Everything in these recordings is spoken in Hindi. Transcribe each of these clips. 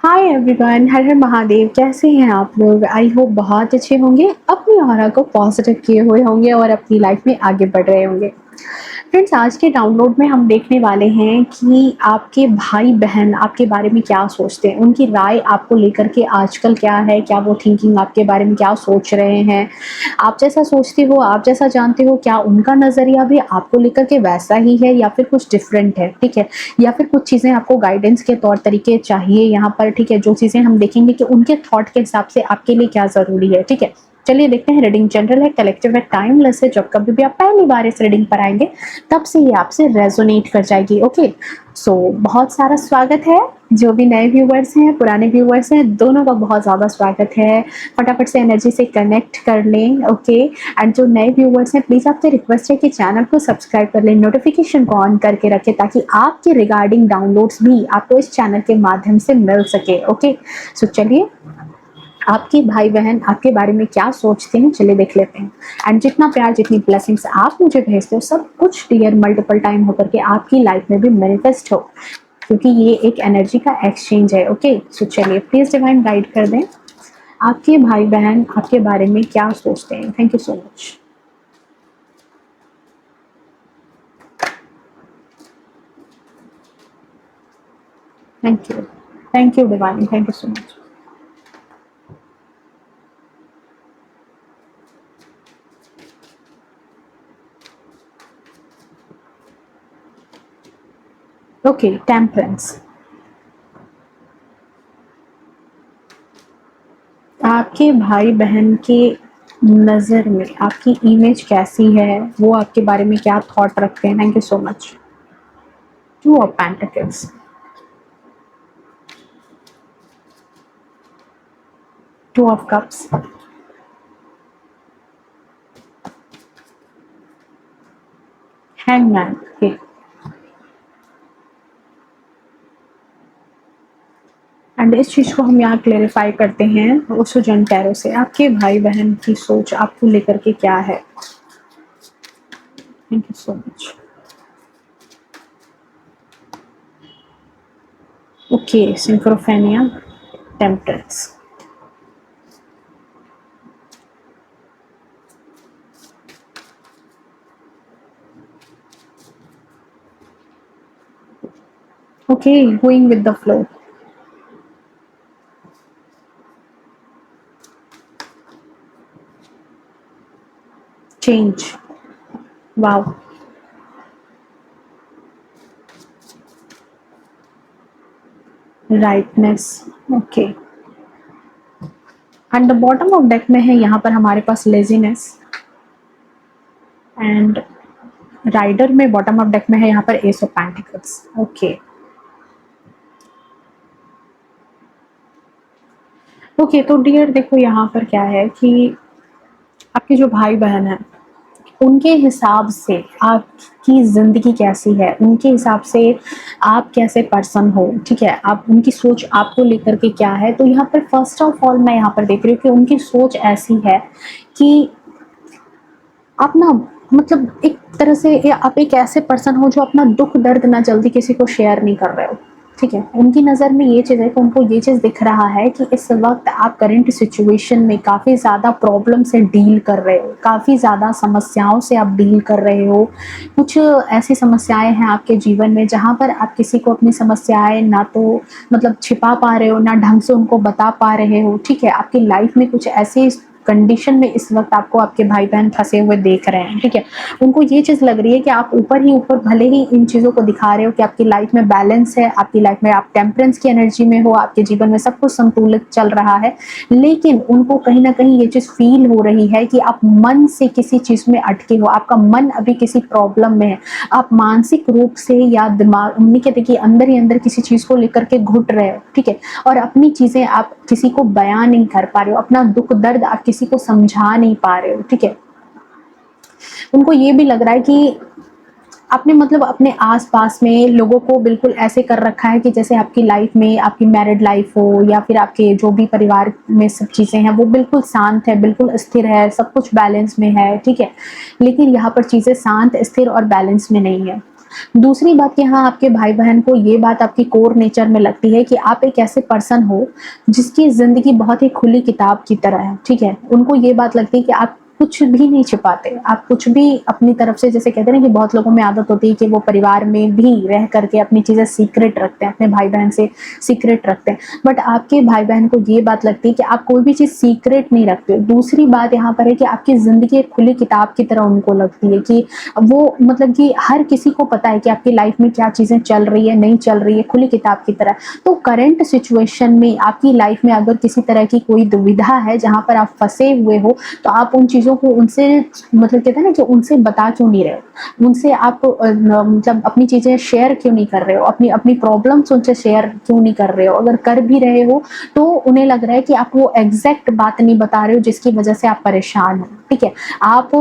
हाय एवरीवन, हर हर महादेव। कैसे हैं आप लोग? आई होप बहुत अच्छे होंगे, अपनी ऑरा को पॉजिटिव किए हुए होंगे और अपनी लाइफ में आगे बढ़ रहे होंगे। फ्रेंड्स, आज के डाउनलोड में हम देखने वाले हैं कि आपके भाई बहन आपके बारे में क्या सोचते हैं, उनकी राय आपको लेकर के आजकल क्या है, क्या वो थिंकिंग आपके बारे में क्या सोच रहे हैं। आप जैसा सोचते हो, आप जैसा जानते हो, क्या उनका नज़रिया भी आपको लेकर के वैसा ही है या फिर कुछ डिफरेंट है, ठीक है। या फिर कुछ चीज़ें आपको गाइडेंस के तौर तरीके चाहिए यहाँ पर, ठीक है। जो चीज़ें हम देखेंगे कि उनके थॉट के हिसाब से आपके लिए क्या ज़रूरी है, ठीक है। चलिए देखते हैं। रीडिंग जनरल है, कलेक्टिव है, टाइमलेस है। जब कभी भी आप पहली बार इस रीडिंग पर आएंगे तब से ये आपसे रेजोनेट कर जाएगी। ओके, सो बहुत सारा स्वागत है। जो भी नए व्यूवर्स हैं, पुराने व्यूवर्स हैं, दोनों का बहुत ज़्यादा स्वागत है। फटाफट से एनर्जी से कनेक्ट कर लें। ओके, एंड जो नए व्यूवर्स हैं, प्लीज़ आपसे रिक्वेस्ट है कि चैनल को सब्सक्राइब कर लें, नोटिफिकेशन को ऑन करके रखें ताकि आपके रिगार्डिंग डाउनलोड्स भी आपको इस चैनल के माध्यम से मिल सके। ओके, सो चलिए, आपके भाई बहन आपके बारे में क्या सोचते हैं, चलिए देख लेते हैं। एंड जितना प्यार, जितनी ब्लेसिंग्स आप मुझे भेजते हो, सब कुछ डियर मल्टीपल टाइम होकर के आपकी लाइफ में भी मैनिफेस्ट हो, क्योंकि ये एक एनर्जी का एक्सचेंज है। ओके, सो चलिए, प्लीज डिवाइन गाइड कर दें। आपके भाई बहन आपके बारे में क्या सोचते हैं। Thank you so much. Thank you divine, thank you so much. Okay, temperance. आपके भाई बहन के नज़र में आपकी इमेज कैसी है, वो आपके बारे में क्या थॉट रखते हैं। Thank you so much. Two of pentacles, two of cups, hangman. Okay, and इस चीज़ को हम यहाँ क्लेरिफाई करते हैं उस टैरो से। आपके भाई बहन की सोच आपको लेकर के क्या है। Thank you so much. Okay, सिंक्रोफेनिया, temperance. Okay, going with the flow, change, wow, rightness. Okay, and the bottom of deck में है यहाँ पर हमारे पास लेजीनेस, एंड राइडर में बॉटम ऑफ डेक में है यहाँ पर ace of pentacles. Okay, okay, तो डियर देखो यहाँ पर क्या है कि आपके जो भाई बहन हैं, उनके हिसाब से आपकी ज़िंदगी कैसी है, उनके हिसाब से आप कैसे पर्सन हो, ठीक है। आप उनकी सोच आपको लेकर के क्या है। तो यहाँ पर फर्स्ट ऑफ ऑल मैं यहाँ पर देख रही हूँ कि उनकी सोच ऐसी है कि आप ना, मतलब एक तरह से आप एक ऐसे पर्सन हो जो अपना दुख दर्द ना जल्दी किसी को शेयर नहीं कर रहे हो, ठीक है। उनकी नज़र में ये चीज़ है कि उनको ये चीज़ दिख रहा है कि इस वक्त आप करंट सिचुएशन में काफ़ी ज़्यादा प्रॉब्लम से डील कर रहे हो, काफ़ी ज़्यादा समस्याओं से आप डील कर रहे हो। कुछ ऐसी समस्याएं हैं आपके जीवन में जहाँ पर आप किसी को अपनी समस्याएं ना तो मतलब छिपा पा रहे हो, ना ढंग से उनको बता पा रहे हो, ठीक है। आपकी लाइफ में कुछ ऐसी कंडीशन में इस वक्त आपको आपके भाई बहन फंसे हुए देख रहे हैं, ठीक है। उनको ये चीज़ लग रही है कि आप ऊपर ही ऊपर भले ही इन चीज़ों को दिखा रहे हो कि आपकी लाइफ में बैलेंस है, आपकी लाइफ में आप टेम्परेंस की एनर्जी में हो, आपके जीवन में सब कुछ संतुलित चल रहा है, लेकिन उनको कहीं ना कहीं ये चीज़ फील हो रही है कि आप मन से किसी चीज़ में अटके हो, आपका मन अभी किसी प्रॉब्लम में है। आप मानसिक रूप से या दिमाग उन्हीं के देखिए अंदर ही अंदर किसी चीज़ को लेकर के घुट रहे हो, ठीक है। और अपनी चीज़ें आप किसी को बयां नहीं कर पा रहे हो, अपना दुख दर्द आप किसी को समझा नहीं पा रहे हो, ठीक है। उनको ये भी लग रहा है कि आपने मतलब अपने आस-पास में लोगों को बिल्कुल ऐसे कर रखा है कि जैसे आपकी लाइफ में आपकी मैरिड लाइफ हो या फिर आपके जो भी परिवार में सब चीज़ें हैं वो बिल्कुल शांत है, बिल्कुल स्थिर है, सब कुछ बैलेंस में है, ठीक है। लेकिन यहाँ पर चीज़ें शांत, स्थिर और बैलेंस में नहीं है। दूसरी बात, यहाँ आपके भाई बहन को ये बात आपकी कोर नेचर में लगती है कि आप एक ऐसे पर्सन हो जिसकी ज़िंदगी बहुत ही खुली किताब की तरह है, ठीक है? उनको ये बात लगती है कि आप कुछ भी नहीं छिपाते, आप कुछ भी अपनी तरफ से, जैसे कहते हैं ना कि बहुत लोगों में आदत होती है कि वो परिवार में भी रह करके अपनी चीज़ें सीक्रेट रखते हैं, अपने भाई-बहन से सीक्रेट रखते हैं। बट आपके भाई-बहन को ये बात लगती है कि आप कोई भी चीज़ सीक्रेट नहीं रखते हो। दूसरी बात यहाँ पर है कि आपकी ज़िंदगी एक खुली किताब की तरह उनको लगती है कि वो मतलब कि हर किसी को पता है कि आपकी लाइफ में क्या चीज़ें चल रही है, नहीं चल रही है, खुली किताब की तरह। तो करंट सिचुएशन में आपकी लाइफ में अगर किसी तरह की कोई दुविधा है जहाँ पर आप फँसे हुए हो, तो आप उन चीज़ों को उनसे मतलब कहते हैं ना कि उनसे बता क्यों नहीं रहे हो? उनसे आप मतलब अपनी चीज़ें शेयर क्यों नहीं कर रहे हो? अपनी अपनी प्रॉब्लम्स उनसे शेयर क्यों नहीं कर रहे हो? अगर कर भी रहे हो, तो उन्हें लग रहा है कि आप वो एग्ज़ैक्ट बात नहीं बता रहे हो जिसकी वज़ह से आप परेशान हो, ठीक है? आप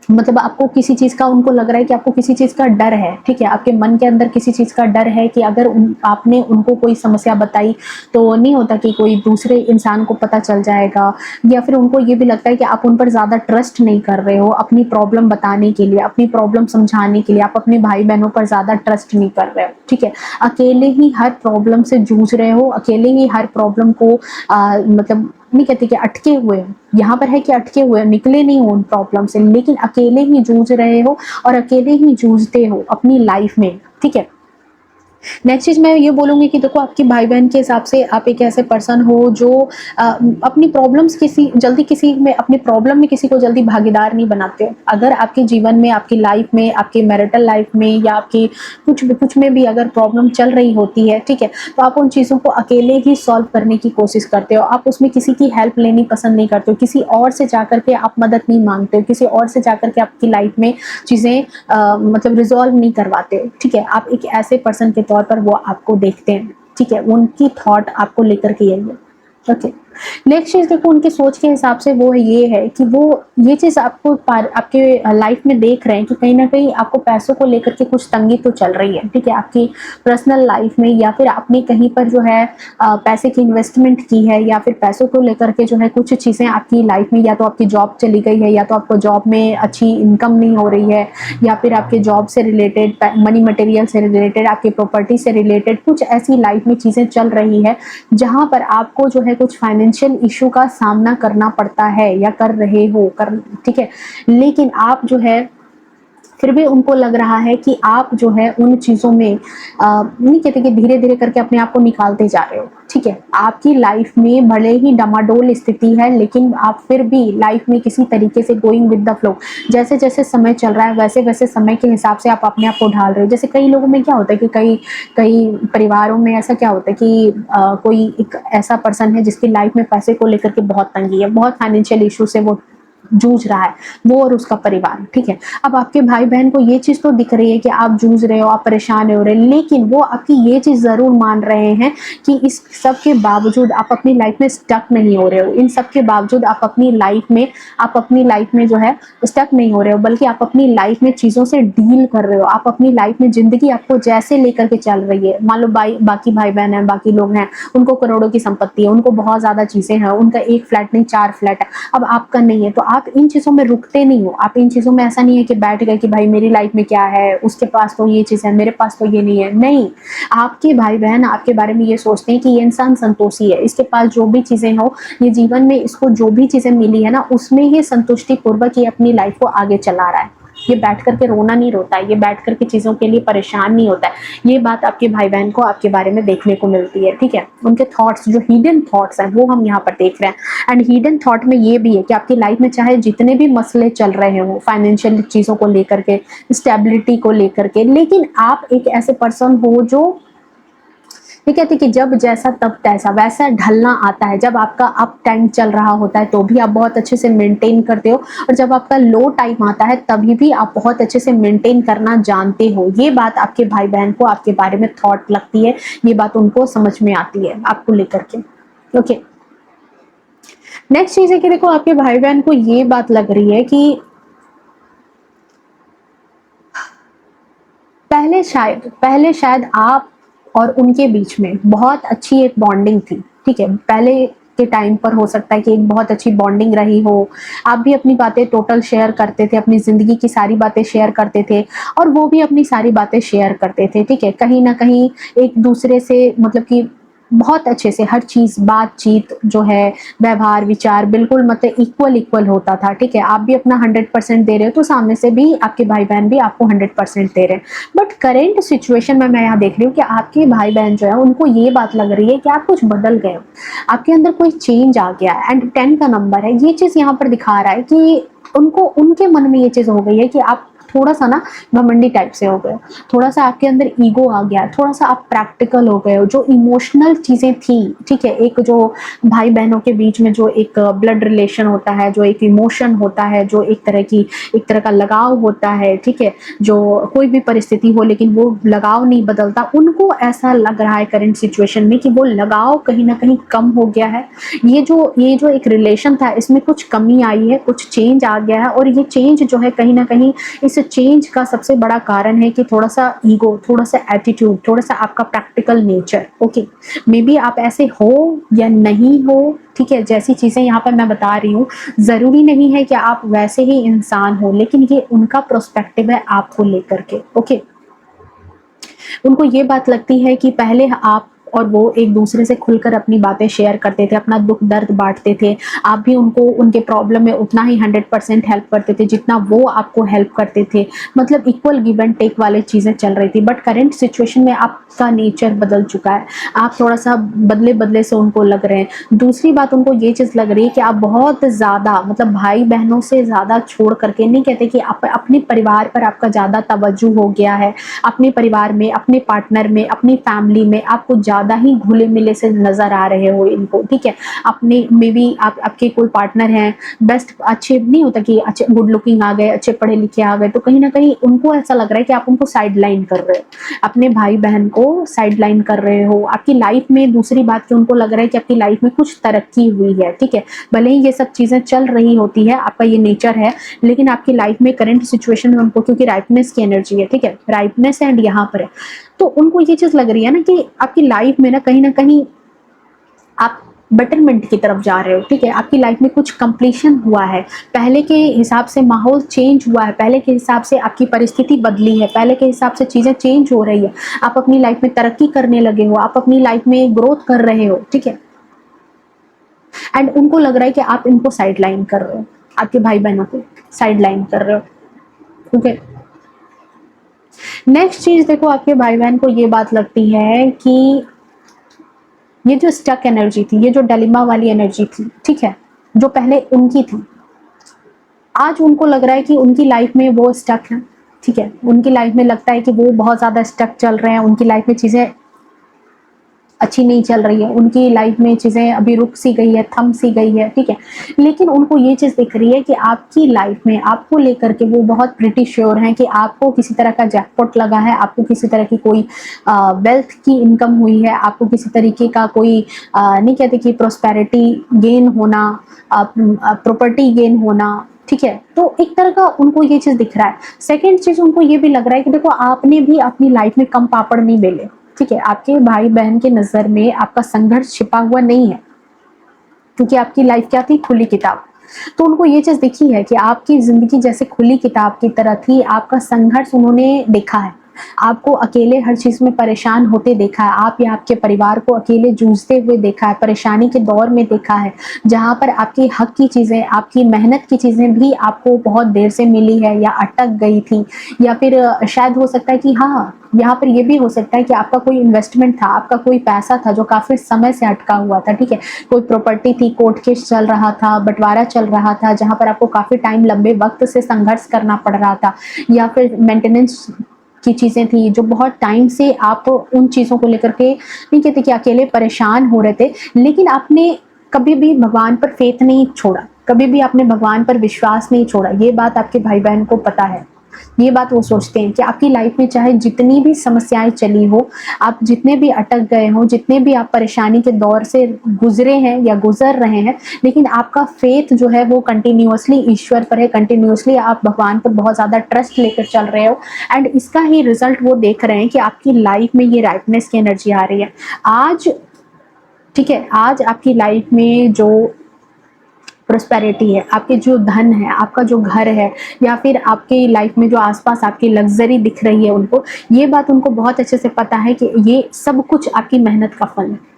मतलब आपको किसी चीज़ का, उनको लग रहा है कि आपको किसी चीज़ का डर है, ठीक है? आपके मन के अंदर किसी चीज़ का डर है कि अगर आपने उनको कोई समस्या बताई, तो नहीं होता कि कोई दूसरे इंसान को पता चल जाएगा, या फिर उनको ये भी लगता है कि आप उन पर ज़्यादा ट्रस्ट नहीं कर रहे हो अपनी प्रॉब्लम बताने के लिए, अपनी प्रॉब्लम समझाने के लिए, आप अपने भाई-बहनों पर ज़्यादा ट्रस्ट नहीं कर रहे हो, ठीक है? अकेले ही हर प्रॉब्लम से जूझ रहे हो, अकेले ही हर प्रॉब्लम को मतलब नहीं कहती कि अटके हुए हो, यहाँ पर है कि अटके हुए हो, निकले नहीं हो उन प्रॉब्लम से, लेकिन अकेले ही जूझ रहे हो और अकेले ही जूझते हो अपनी लाइफ में, ठीक है? नेक्स्ट चीज़ मैं ये बोलूँगी कि देखो, आपके भाई-बहन के हिसाब से आप एक ऐसे पर्सन हो जो अ, अपनी प्रॉब्लम्स किसी में, अपनी प्रॉब्लम में किसी को जल्दी भागीदार नहीं बनाते हो। अगर आपके जीवन में, आपकी लाइफ में, आपकी मैरिटल लाइफ में या आपकी कुछ में भी अगर प्रॉब्लम चल रही होती है, ठीक है? तो आप उन चीज़ों को अकेले ही सॉल्व करने की कोशिश करते हो। आप उसमें किसी की हेल्प लेनी पसंद नहीं करते हो। किसी और से जाकर के आप मदद नहीं माँगते हो। किसी और से जाकर के आपकी लाइफ में चीज़ें मतलब रिज़ॉल्व नहीं करवाते हो, ठीक है? आप एक ऐसे पर्सन के तौर पर वो आपको देखते हैं, ठीक है? उनकी थॉट आपको लेकर के यही है, ओके। नेक्स्ट चीज़ देखो, उनकी सोच के हिसाब से वो ये है कि वो ये चीज़ आपके लाइफ में देख रहे हैं कि कहीं न कहीं आपको पैसों को लेकर के कुछ तंगी तो चल रही है, ठीक है? आपकी पर्सनल लाइफ में, या फिर आपने कहीं पर जो है पैसे की इन्वेस्टमेंट की है, या फिर पैसों को लेकर के जो है कुछ चीज़ें आपकी लाइफ में, या तो आपकी जॉब चली गई है, या तो आपको जॉब में अच्छी इनकम नहीं हो रही है, या फिर आपके जॉब से रिलेटेड, मनी मटेरियल से रिलेटेड, आपकी प्रॉपर्टी से रिलेटेड कुछ ऐसी लाइफ में चीज़ें चल रही है जहाँ पर आपको जो है कुछ फाइनेंशियल इशू का सामना करना पड़ता है या कर रहे हो, ठीक है? लेकिन आप जो है फिर भी उनको लग रहा है कि आप जो है उन चीज़ों में नहीं कहते कि धीरे-धीरे करके अपने आप को निकालते जा रहे हो, ठीक है? आपकी लाइफ में भले ही डामाडोल स्थिति है, लेकिन आप फिर भी लाइफ में किसी तरीके से गोइंग विद द फ्लो, जैसे-जैसे समय चल रहा है, वैसे-वैसे समय के हिसाब से आप अपने आप को ढाल रहे हो। जैसे कई लोगों में क्या होता है कि कई कई परिवारों में ऐसा क्या होता है कि कोई एक ऐसा पर्सन है जिसकी लाइफ में पैसे को लेकर के बहुत तंगी है, बहुत फाइनेंशियल इश्यू से वो जूझ रहा है, वो और उसका परिवार, ठीक है? अब आपके भाई-बहन को ये चीज़ तो दिख रही है कि आप जूझ रहे हो, आप परेशान हो रहे हो, लेकिन वो आपकी ये चीज़ ज़रूर मान रहे हैं कि इस सब के बावजूद आप अपनी लाइफ में स्टक नहीं हो रहे हो। इन सब के बावजूद आप अपनी लाइफ में जो है स्टक नहीं हो रहे हो, बल्कि आप अपनी लाइफ में चीज़ों से डील कर रहे हो। आप अपनी लाइफ में ज़िंदगी आपको जैसे लेकर के चल रही है, मान लो बाकी भाई-बहन हैं, बाकी लोग हैं, उनको करोड़ों की संपत्ति है, उनको बहुत ज़्यादा चीज़ें हैं, उनका 1 फ्लैट नहीं 4 फ्लैट है, अब आपका नहीं है, तो आप इन चीज़ों में रुकते नहीं हो। आप इन चीज़ों में ऐसा नहीं है कि बैठ गए कि भाई मेरी लाइफ में क्या है, उसके पास तो ये चीज़ है, मेरे पास तो ये नहीं है। नहीं, आपके भाई-बहन आपके बारे में ये सोचते हैं कि ये इंसान संतोषी है, इसके पास जो भी चीज़ें हो, ये जीवन में इसको जो भी चीज़ें मिली है ना, उसमें ही संतुष्टि पूर्वक ये अपनी लाइफ को आगे चला रहा है। ये बैठ कर के रोना नहीं रोता है, ये बैठ कर के चीज़ों के लिए परेशान नहीं होता है। ये बात आपके भाई-बहन को आपके बारे में देखने को मिलती है, ठीक है? उनके थॉट्स, जो हिडन थॉट्स हैं, वो हम यहाँ पर देख रहे हैं। एंड हिडन थॉट में ये भी है कि आपकी लाइफ में चाहे जितने भी मसले चल रहे हों, फाइनेंशियल चीज़ों को लेकर के, स्टेबिलिटी को लेकर के, लेकिन आप एक ऐसे पर्सन हो जो ये कहते हैं कि जब जैसा तब तैसा, वैसा ढलना आता है। जब आपका अप टाइम चल रहा होता है, तो भी आप बहुत अच्छे से मेंटेन करते हो, और जब आपका लो टाइम आता है, तभी भी आप बहुत अच्छे से मेंटेन करना जानते हो। ये बात आपके भाई-बहन को आपके बारे में थॉट लगती है, ये बात उनको समझ में आती है आपको लेकर के। ओके। नेक्स्ट चीज़ है कि देखो, आपके भाई-बहन को ये बात लग रही है कि पहले शायद आप और उनके बीच में बहुत अच्छी एक बॉन्डिंग थी, ठीक है? पहले के टाइम पर हो सकता है कि एक बहुत अच्छी बॉन्डिंग रही हो, आप भी अपनी बातें टोटल शेयर करते थे, अपनी ज़िंदगी की सारी बातें शेयर करते थे और वो भी अपनी सारी बातें शेयर करते थे, ठीक है? कहीं न कहीं एक दूसरे से मतलब कि बहुत अच्छे से हर चीज़ बातचीत जो है, व्यवहार, विचार बिल्कुल मतलब इक्वल होता था, ठीक है? आप भी अपना 100% दे रहे हो तो सामने से भी आपके भाई-बहन भी आपको 100% दे रहे हैं। बट करंट सिचुएशन में मैं यहाँ देख रही हूँ कि आपके भाई-बहन जो है उनको ये बात लग रही है कि आप कुछ बदल गए हो। आपके अंदर कोई चेंज आ गया है एंड 10 का नंबर है, ये चीज़ यहाँ पर दिखा रहा है कि उनको उनके मन में ये चीज़ हो गई है कि आप थोड़ा-सा ना घमंडी टाइप से हो गए हो। थोड़ा-सा आपके अंदर ईगो आ गया है, थोड़ा-सा आप प्रैक्टिकल हो गए हो, जो इमोशनल चीज़ें थी, ठीक है? एक जो भाई-बहनों के बीच में जो एक ब्लड रिलेशन होता है, जो एक इमोशन होता है, जो एक तरह का लगाव होता है, ठीक है? जो कोई भी परिस्थिति हो लेकिन वो लगाव नहीं बदलता, उनको ऐसा लग रहा है करंट सिचुएशन में कि वो लगाव कहीं न कहीं कम हो गया है। ये जो एक रिलेशन था इसमें कुछ कमी आई है, कुछ चेंज आ गया है और ये चेंज जो है कहीं न कहीं इस चेंज का सबसे बड़ा कारण है कि थोड़ा-सा ईगो, थोड़ा-सा एटीट्यूड, थोड़ा-सा आपका practical nature, okay. May be आप ऐसे हो या नहीं हो, ठीक है? जैसी चीज़ें यहाँ पर मैं बता रही हूँ, ज़रूरी नहीं है कि आप वैसे ही इंसान हो, लेकिन ये उनका पर्सपेक्टिव है आपको लेकर के, ओके। उनको ये बात लगती है कि पहले आप और वो एक दूसरे से खुलकर अपनी बातें शेयर करते थे, अपना दुख दर्द बाँटते थे। आप भी उनको उनके प्रॉब्लम में उतना ही 100% हेल्प करते थे, जितना वो आपको हेल्प करते थे। मतलब इक्वल गिव एंड टेक वाली चीज़ें चल रही थी। बट करंट सिचुएशन में आपका नेचर बदल चुका है। आप थोड़ा-सा बदले-बदले से उनको लग रहे हैं। दूसरी बात उनको ये चीज़ लग रही है कि आप बहुत ज़्यादा मतलब भाई-बहनों से ज़्यादा छोड़ कर के नहीं कहते कि आप अपने परिवार पर आपका ज़्यादा तवज्जो हो गया है। अपने परिवार में, अपने पार्टनर में, अपनी फैमिली में आप कुछ ज़्यादा ही घुले-मिले से नज़र आ रहे हो इनको, ठीक है? अपने मे बी आपके कोई पार्टनर हैं, बेस्ट अच्छे नहीं होता कि अच्छे गुड लुकिंग आ गए, अच्छे पढ़े-लिखे आ गए, तो कहीं न कहीं उनको ऐसा लग रहा है कि आप उनको साइडलाइन कर रहे हो। अपने भाई-बहन को साइडलाइन कर रहे हो। आपकी लाइफ में दूसरी बात कि उनको लग रहा है कि आपकी लाइफ में कुछ तरक्की हुई है, ठीक है? भले ही ये सब चीज़ें चल रही होती है, आपका ये नेचर है, लेकिन आपकी लाइफ में करंट सिचुएशन में उनको क्योंकि राइपनेस की एनर्जी है, ठीक है? राइपनेस एंड यहाँ पर है। तो उनको ये चीज़ लग रही है ना कि आपकी लाइफ में ना कहीं न कहीं आप बेटरमेंट की तरफ जा रहे हो, ठीक है? आपकी लाइफ में कुछ कंप्लीशन हुआ है, पहले के हिसाब से माहौल चेंज हुआ है, पहले के हिसाब से आपकी परिस्थिति बदली है, पहले के हिसाब से चीज़ें चेंज हो रही है। आप अपनी लाइफ में तरक्की करने लगे हो, आप अपनी लाइफ में ग्रोथ कर रहे हो, ठीक है? एंड उनको लग रहा है कि आप इनको साइडलाइन कर रहे हो, आपके भाई-बहनों को साइडलाइन कर रहे हो, ठीक है? नेक्स्ट चीज़ देखो आपके भाई-बहन को ये बात लगती है कि ये जो स्टक एनर्जी थी, ये जो डिलेमा वाली एनर्जी थी, ठीक है? जो पहले उनकी थी, आज उनको लग रहा है कि उनकी लाइफ में वो स्टक हैं, ठीक है? उनकी लाइफ में लगता है कि वो बहुत ज़्यादा स्टक चल रहे हैं, उनकी लाइफ में चीज़ें अच्छी नहीं चल रही है, उनकी लाइफ में चीज़ें अभी रुक सी गई है, थम सी गई है, ठीक है? लेकिन उनको ये चीज़ दिख रही है कि आपकी लाइफ में आपको लेकर के वो बहुत प्रिटी श्योर हैं कि आपको किसी तरह का जैकपॉट लगा है, आपको किसी तरह की कोई वेल्थ की इनकम हुई है, आपको किसी तरीके का कोई नहीं कहते कि प्रॉस्पेरिटी गेन होना, प्रॉपर्टी गेन होना, ठीक है? तो एक तरह का उनको ये चीज़ दिख रहा है। सेकंड चीज़ उनको ये भी लग रहा है कि देखो आपने भी अपनी लाइफ में कम पापड़ नहीं बेले, ठीक है? आपके भाई-बहन के नज़र में आपका संघर्ष छिपा हुआ नहीं है, क्योंकि आपकी लाइफ क्या थी? खुली किताब। तो उनको ये चीज़ दिखी है कि आपकी ज़िंदगी जैसे खुली किताब की तरह थी, आपका संघर्ष उन्होंने देखा है। आपको अकेले हर चीज़ में परेशान होते देखा है, आप या आपके परिवार को अकेले जूझते हुए देखा है, परेशानी के दौर में देखा है, जहाँ पर आपके हक की चीज़ें, आपकी मेहनत की चीज़ें भी आपको बहुत देर से मिली है या अटक गई थी या फिर शायद हो सकता है कि हाँ, यहाँ पर ये भी हो सकता है कि आपका कोई इन्वेस्टमेंट था, आपका कोई पैसा था जो काफ़ी समय से अटका हुआ था, ठीक है? कोई प्रॉपर्टी थी, कोर्ट केस चल रहा था, बँटवारा चल रहा था, जहाँ पर आपको काफ़ी टाइम लंबे वक़्त से संघर्ष करना पड़ रहा था या फिर मेंटेनेंस की चीज़ें थी, जो बहुत टाइम से आप उन चीज़ों को लेकर के नहीं कहते कि अकेले परेशान हो रहे थे, लेकिन आपने कभी भी भगवान पर फ़ेथ नहीं छोड़ा, कभी भी आपने भगवान पर विश्वास नहीं छोड़ा। ये बात आपके भाई-बहन को पता है। ये बात वो सोचते हैं कि आपकी लाइफ में चाहे जितनी भी समस्याएँ चली हो, आप जितने भी अटक गए हो, जितने भी आप परेशानी के दौर से गुज़रे हैं या गुज़र रहे हैं, लेकिन आपका फ़ेथ जो है वो कंटिन्यूअसली ईश्वर पर है, कंटिन्यूअसली आप भगवान पर बहुत ज़्यादा ट्रस्ट लेकर चल रहे हो एंड इसका ही रिज़ल्ट वो देख रहे हैं कि आपकी लाइफ में ये राइटनेस की एनर्जी आ रही है। आज ठीक है, आज आपकी लाइफ में जो प्रोस्पेरिटी है, आपके जो धन है, आपका जो घर है, या फिर आपकी लाइफ में जो आसपास आपकी लग्जरी दिख रही है उनको, ये बात उनको बहुत अच्छे से पता है कि ये सब कुछ आपकी मेहनत का फल है।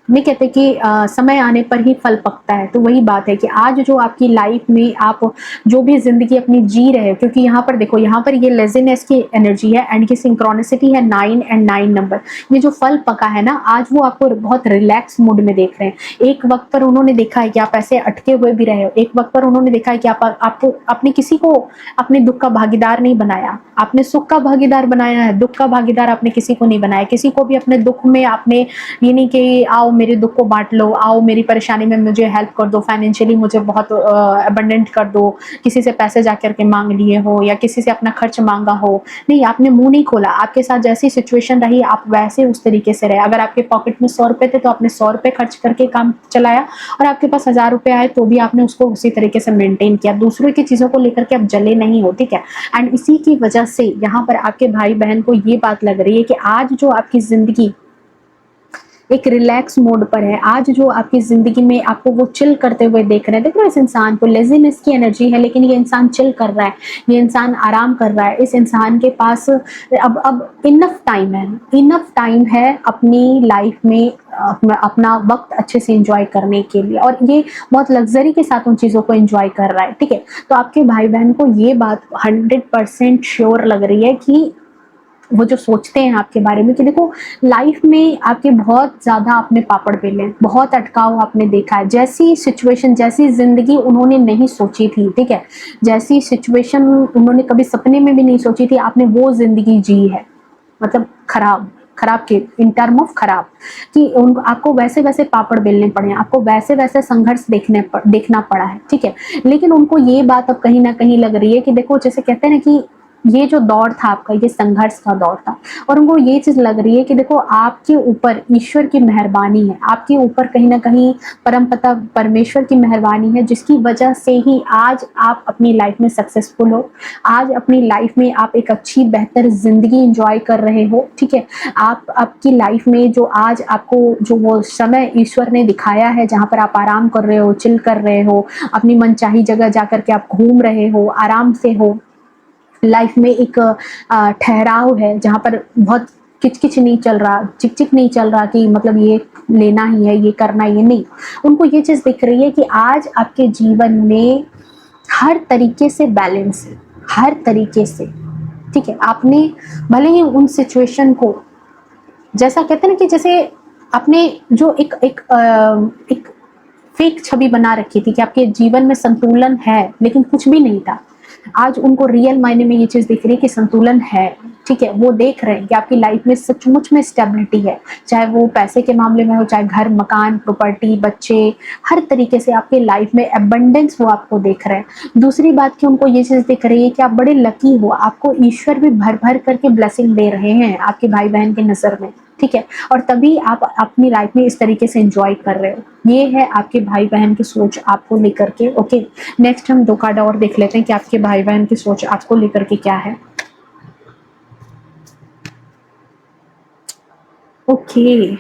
नहीं कहते कि समय आने पर ही फल पकता है, तो वही बात है कि आज जो आपकी लाइफ में आप जो भी जिंदगी अपनी जी रहे हो, क्योंकि यहाँ पर देखो, यहाँ पर ये लेजीनेस की एनर्जी है एंड की सिंक्रोनिसिटी है 9 एंड 9 नंबर। ये जो फल पका है ना, आज वो आपको बहुत रिलैक्स मूड में देख रहे हैं। एक वक्त पर उन्होंने देखा है कि आप ऐसे अटके हुए भी रहे हो, एक वक्त पर उन्होंने देखा है कि आपको आपने किसी को अपने दुख का भागीदार नहीं बनाया, आपने सुख का भागीदार बनाया है, दुख का भागीदार आपने किसी को नहीं बनाया। किसी को भी अपने दुख में आपने ये नहीं कि आओ मेरे दुख को बांट लो, आओ मेरी परेशानी में मुझे हेल्प कर दो, फाइनेंशियली मुझे बहुत अबंडेंट कर दो, किसी से पैसे जाकर के मांग लिए हो या किसी से अपना खर्च मांगा हो। नहीं, आपने मुंह नहीं खोला, आपके साथ जैसी सिचुएशन रही आप वैसे उस तरीके से रहे। अगर आपके पॉकेट में 100 रुपए थे तो आपने 100 रुपए खर्च करके काम चलाया, और आपके पास 1000 रुपए आए तो भी आपने उसको उसी तरीके से मेंटेन किया। दूसरों की चीजों को लेकर के आप जले नहीं हो, ठीक है। एंड इसी की वजह से यहाँ पर आपके भाई बहन को ये बात लग रही है कि आज जो आपकी जिंदगी एक रिलैक्स मोड पर है, आज जो आपकी जिंदगी में आपको वो चिल करते हुए देख रहे हैं। देख रहे हो इस इंसान को, लेजीनेस की एनर्जी है लेकिन ये इंसान चिल कर रहा है, ये इंसान आराम कर रहा है। इस इंसान के पास अब इनफ टाइम है, इनफ टाइम है अपनी लाइफ में अपना वक्त अच्छे से एंजॉय करने के लिए, और ये बहुत लग्जरी के साथ उन चीज़ों को एंजॉय कर रहा है, ठीक है। तो आपके भाई बहन को ये बात 100% श्योर लग रही है कि वो जो सोचते हैं आपके बारे में कि देखो, लाइफ में आपके बहुत ज़्यादा आपने पापड़ बेले, बहुत अटकाव आपने देखा है, जैसी सिचुएशन, जैसी ज़िंदगी उन्होंने नहीं सोची थी, ठीक है, जैसी सिचुएशन उन्होंने कभी सपने में भी नहीं सोची थी, आपने वो ज़िंदगी जी है। मतलब खराब खराब के इन टर्म ऑफ खराब, कि उनको आपको वैसे वैसे पापड़ बेलने पड़े हैं, आपको वैसे वैसे संघर्ष देखना पड़ा है, ठीक है। लेकिन उनको ये बात अब कहीं ना कहीं लग रही है कि देखो, जैसे कहते हैं ना कि ये जो दौर था आपका, ये संघर्ष का दौर था, और उनको ये चीज लग रही है कि देखो, आपके ऊपर ईश्वर की मेहरबानी है, आपके ऊपर कहीं ना कहीं परमपिता परमेश्वर की मेहरबानी है, जिसकी वजह से ही आज आप अपनी लाइफ में सक्सेसफुल हो, आज अपनी लाइफ में आप एक अच्छी बेहतर जिंदगी एंजॉय कर रहे हो, ठीक है। आप आपकी लाइफ में जो आज आपको जो वो समय ईश्वर ने दिखाया है, जहाँ पर आप आराम कर रहे हो, चिल कर रहे हो, अपनी मनचाही जगह जाकर के आप घूम रहे हो, आराम से हो, लाइफ में एक ठहराव है, जहाँ पर बहुत किचकिच नहीं चल रहा, चिकचिक नहीं चल रहा कि मतलब ये लेना ही है, ये करना ही है, नहीं। उनको ये चीज दिख रही है कि आज आपके जीवन में हर तरीके से बैलेंस है, हर तरीके से, ठीक है। आपने भले ही उन सिचुएशन को, जैसा कहते हैं ना कि जैसे आपने जो एक फेक छवि बना रखी थी कि आपके जीवन में संतुलन है लेकिन कुछ भी नहीं था, आज उनको रियल मायने में ये चीज दिख रही है कि संतुलन है, ठीक है। वो देख रहे हैं कि आपकी लाइफ में सचमुच में स्टेबिलिटी है, चाहे वो पैसे के मामले में हो, चाहे घर मकान प्रॉपर्टी बच्चे, हर तरीके से आपकी लाइफ में एबंडेंस वो आपको देख रहे हैं। दूसरी बात कि उनको ये चीज दिख रही है कि आप बड़े लकी हो, आपको ईश्वर भी भर भर करके ब्लेसिंग दे रहे हैं आपके भाई बहन की नजर में, ठीक है। और तभी आप अपनी लाइफ में इस तरीके से एंजॉय कर रहे हो। ये है आपके भाई बहन की सोच आपको लेकर के, ओके। नेक्स्ट हम दो कार्ड और देख लेते हैं कि आपके भाई बहन की सोच आपको लेकर के क्या है। ओके,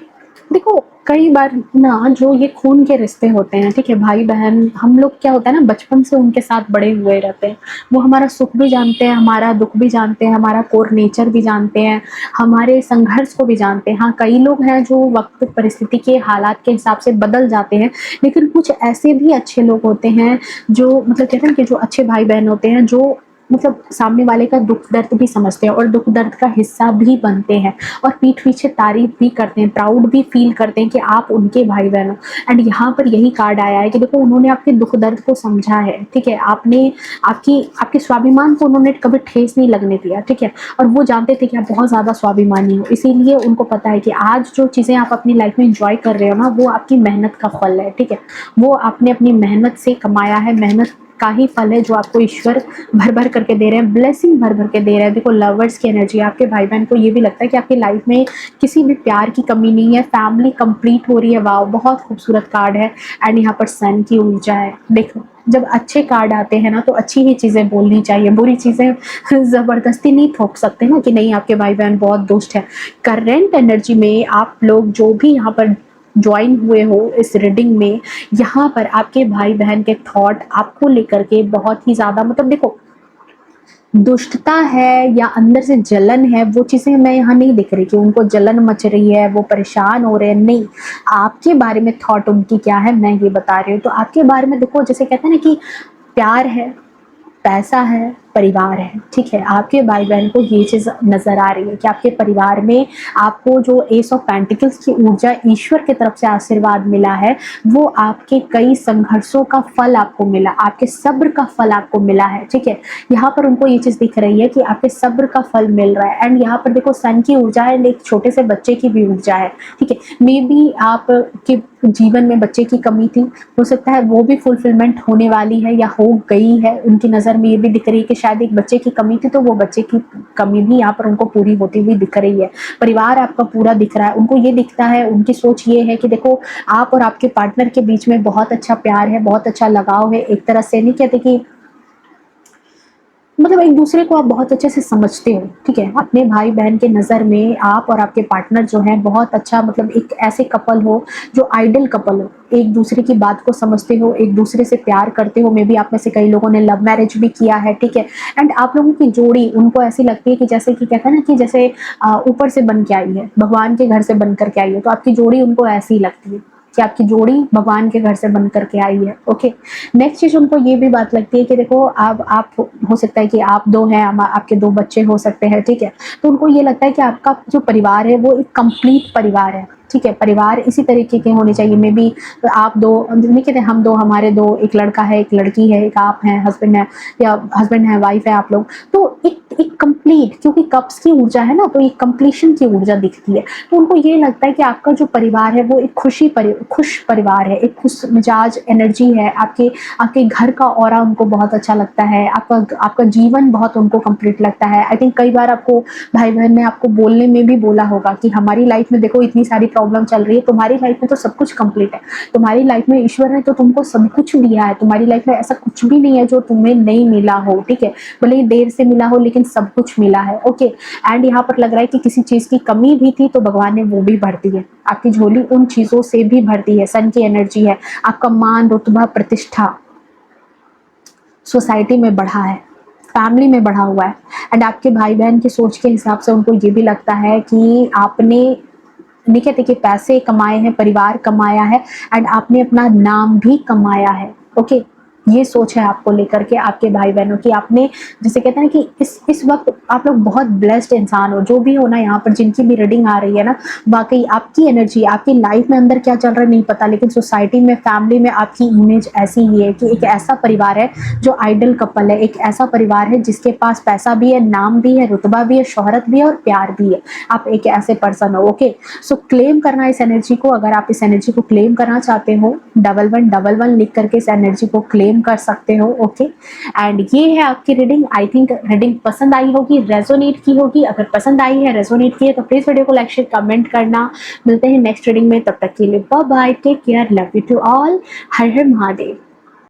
देखो, कई बार ना जो ये खून के रिश्ते होते हैं, ठीक है, भाई बहन, हम लोग क्या होता है ना, बचपन से उनके साथ बड़े हुए रहते हैं, वो हमारा सुख भी जानते हैं, हमारा दुख भी जानते हैं, हमारा कोर नेचर भी जानते हैं, हमारे संघर्ष को भी जानते हैं। हाँ, कई लोग हैं जो वक्त परिस्थिति के हालात के हिसाब से बदल जाते हैं, लेकिन कुछ ऐसे भी अच्छे लोग होते हैं जो मतलब कहते हैं कि जो अच्छे भाई बहन होते हैं, जो मतलब सामने वाले का दुख दर्द भी समझते हैं और दुख दर्द का हिस्सा भी बनते हैं, और पीठ पीछे तारीफ भी करते हैं, प्राउड भी फील करते हैं कि आप उनके भाई बहन हो। एंड यहाँ पर यही कार्ड आया है कि देखो, उन्होंने आपके दुख दर्द को समझा है, ठीक है, आपने आपकी आपके स्वाभिमान को उन्होंने कभी ठेस नहीं लगने दिया, ठीक है। और वो जानते थे कि आप बहुत ज्यादा स्वाभिमानी हो, इसीलिए उनको पता है कि आज जो चीजें आप अपनी लाइफ में इंजॉय कर रहे हो ना, वो आपकी मेहनत का फल है, ठीक है। वो आपने अपनी मेहनत से कमाया है, मेहनत का ही फल है जो आपको ईश्वर भर भर करके दे रहे हैं, ब्लेसिंग भर भर के दे रहे हैं। देखो, लवर्स की एनर्जी, आपके भाई बहन को ये भी लगता है कि आपकी लाइफ में किसी भी प्यार की कमी नहीं है, फैमिली कंप्लीट हो रही है। वाह, बहुत खूबसूरत कार्ड है। एंड यहाँ पर सन की ऊर्जा है। देखो, जब अच्छे कार्ड आते हैं ना, तो अच्छी ही चीजें बोलनी चाहिए, बुरी चीजें जबरदस्ती नहीं थोप सकते ना कि नहीं आपके भाई बहन बहुत दुष्ट है। करेंट एनर्जी में आप लोग जो भी यहाँ पर ज्वाइन हुए हो इस रीडिंग में, यहाँ पर आपके भाई बहन के थॉट आपको लेकर के बहुत ही ज़्यादा, मतलब देखो, दुष्टता है या अंदर से जलन है, वो चीज़ें मैं यहाँ नहीं दिख रही कि उनको जलन मच रही है, वो परेशान हो रहे हैं, नहीं। आपके बारे में थॉट उनकी क्या है मैं ये बता रही हूँ। तो आपके बारे में देखो, जैसे कहते हैं ना कि प्यार है, पैसा है, परिवार है, ठीक है। आपके भाई बहन को ये चीज नजर आ रही है कि आपके परिवार में आपको जो एस ऑफ पेंटिकल्स की ऊर्जा ईश्वर की तरफ से आशीर्वाद मिला है, वो आपके कई संघर्षों का फल आपको मिला, आपके सब्र का फल आपको मिला है, ठीक है। यहाँ पर उनको ये चीज दिख रही है कि आपके सब्र का फल मिल रहा है। एंड यहाँ पर देखो, सन की ऊर्जा है, एक छोटे से बच्चे की भी ऊर्जा है, ठीक है। मे बी आपके जीवन में बच्चे की कमी थी, हो सकता है वो भी फुलफिलमेंट होने वाली है या हो गई है। उनकी नज़र में ये भी दिख रही है कि शायद एक बच्चे की कमी थी, तो वो बच्चे की कमी भी यहाँ पर उनको पूरी होती हुई दिख रही है। परिवार आपका पूरा दिख रहा है, उनको ये दिखता है, उनकी सोच ये है कि देखो, आप और आपके पार्टनर के बीच में बहुत अच्छा प्यार है, बहुत अच्छा लगाव है। एक तरह से नहीं कहते कि, मतलब एक दूसरे को आप बहुत अच्छे से समझते हो, ठीक है। अपने भाई बहन के नज़र में आप और आपके पार्टनर जो है बहुत अच्छा, मतलब एक ऐसे कपल हो जो आइडल कपल हो, एक दूसरे की बात को समझते हो, एक दूसरे से प्यार करते हो। मे बी आप में से कई लोगों ने लव मैरिज भी किया है, ठीक है। एंड आप लोगों की जोड़ी उनको ऐसी लगती है कि जैसे कि कहते हैं ना कि जैसे ऊपर से बन के आई है, भगवान के घर से बन करके आई है, तो आपकी जोड़ी उनको ऐसी ही लगती है कि आपकी जोड़ी भगवान के घर से बन करके आई है। ओके, नेक्स्ट चीज उनको ये भी बात लगती है कि देखो, आप हो सकता है कि आप दो हैं, आपके दो बच्चे हो सकते हैं, ठीक है। तो उनको ये लगता है कि आपका जो परिवार है वो एक कंप्लीट परिवार है, ठीक है। परिवार इसी तरीके के होने चाहिए। मे बी आप दो, नहीं कहते हम दो, हमारे दो, एक लड़का है, एक लड़की है, एक आप हैं, हस्बैंड है, या हस्बैंड है, वाइफ है, आप लोग, तो एक कंप्लीट, क्योंकि कप्स की ऊर्जा है ना, तो एक कंप्लीशन की ऊर्जा दिखती है। तो उनको ये लगता है कि आपका जो परिवार है वो एक खुश परिवार है, एक खुश मिजाज एनर्जी है। आपके आपके घर का ऑरा उनको बहुत अच्छा लगता है, आपका आपका जीवन बहुत उनको कंप्लीट लगता है। आई थिंक कई बार आपको भाई बहन ने आपको बोलने में भी बोला होगा कि हमारी लाइफ में देखो इतनी सारी प्रॉब्लम चल रही है, तुम्हारी लाइफ में तो सब कुछ कंप्लीट है, तुम्हारी लाइफ में ईश्वर ने तो तुमको सब कुछ दिया है, तुम्हारी लाइफ में ऐसा कुछ भी नहीं है जो तुम्हें नहीं मिला हो, ठीक है। भले ही देर से मिला हो, लेकिन सब कुछ मिला है। ओके, एंड यहाँ पर लग रहा है कि किसी चीज की कमी भी थी, तो भगवान ने वो भी भर दी है, आपकी झोली उन चीजों से भी भरती है। सन की एनर्जी है, आपका मान, रुतबा, प्रतिष्ठा सोसाइटी में बढ़ा है, फैमिली में बढ़ा हुआ है। एंड आपके भाई बहन की सोच के हिसाब से उनको ये भी लगता है कि आपने, नहीं कहते कि पैसे कमाए हैं, परिवार कमाया है, एंड आपने अपना नाम भी कमाया है। ओके, ये सोच है आपको लेकर के आपके भाई बहनों की। आपने, जैसे कहते हैं कि इस वक्त आप लोग बहुत ब्लेस्ड इंसान हो, जो भी हो ना, यहाँ पर जिनकी भी रीडिंग आ रही है ना, वाकई आपकी एनर्जी, आपकी लाइफ में अंदर क्या चल रहा है नहीं पता, लेकिन सोसाइटी में, फैमिली में आपकी इमेज ऐसी ही है कि एक ऐसा परिवार है जो आइडल कपल है, एक ऐसा परिवार है जिसके पास पैसा भी है, नाम भी है, रुतबा भी है, शोहरत भी है और प्यार भी है। आप एक ऐसे पर्सन हो। ओके, सो क्लेम करना इस एनर्जी को। अगर आप इस एनर्जी को क्लेम करना चाहते हो, 1111 लिख करके इस एनर्जी को क्लेम कर सकते हो। ओके, एंड ये है आपकी रीडिंग। आई थिंक रीडिंग पसंद आई होगी, रेजोनेट की होगी। अगर पसंद आई है, रेजोनेट की है, तो प्लीज वीडियो को लाइक शेयर कमेंट करना। मिलते हैं नेक्स्ट रीडिंग में, तब तक के लिए bye bye, take care, love you to all, Har Har Mahadev.